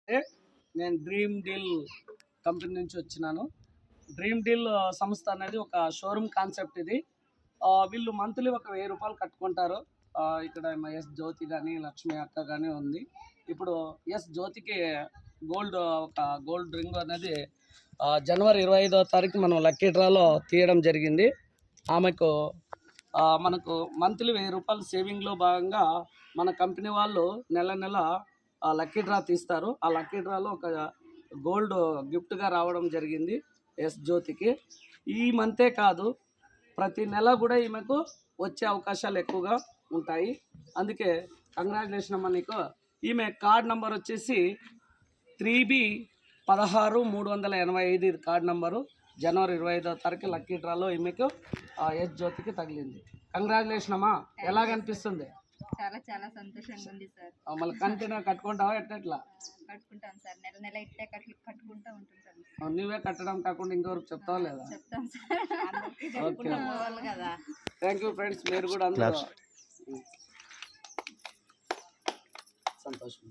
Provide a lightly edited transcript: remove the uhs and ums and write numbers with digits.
అంటే నేను dream deal company నుంచి వచ్చినాను. డ్రీమ్ డీల్ సంస్థ అనేది ఒక షోరూమ్ కాన్సెప్ట్ ఇది. వీళ్ళు మంత్లీ ఒక 1000 రూపాయలు కట్టుకుంటారు. ఇక్కడ మా ఎస్ జ్యోతి కానీ లక్ష్మి అక్క కానీ ఉంది. ఇప్పుడు ఎస్ జ్యోతికి ఒక గోల్డ్ రింగ్ అనేది జనవరి 25వ తారీఖు మనం లక్కీ డ్రాలో తీయడం జరిగింది. ఆమెకు మనకు మంత్లీ 1000 రూపాయలు సేవింగ్లో భాగంగా మన కంపెనీ వాళ్ళు నెల లక్కీ డ్రా తీస్తారు. ఆ లక్కీ డ్రాలో ఒక గోల్డ్ గిఫ్ట్గా రావడం జరిగింది ఎస్ జ్యోతికి. ఈ మంతే కాదు, ప్రతి నెల కూడా ఈమెకు వచ్చే అవకాశాలు ఎక్కువగా ఉంటాయి. అందుకే కంగ్రాచులేషన్ అమ్మ నీకు. ఈమె కార్డ్ నెంబర్ వచ్చేసి 3B16385 కార్డ్ నెంబరు. జనవరి 25వ తారీఖు లక్కీ డ్రాలో ఈమెకు ఎస్ జ్యోతికి తగిలింది. కంగ్రాచులేషన్ అమ్మా. ఎలాగనిపిస్తుంది? చాలా చాలా సంతోషంగా ఉంది సార్. మళ్ళీ కంటిన్యూ కట్టుకుంటావా ఎట్లా? కట్టుకుంటాను సార్, నెల నెల ఇట్టే కట్టుకుంటూ ఉంటుంటాను. నువ్వే కట్టడం కాకుండా ఇంకొకరికి చెప్తావా లేదా? చెప్తాం సార్. ఓకే, కదా. Thank you friends. మీరు కూడా అందరూ సంతోషం.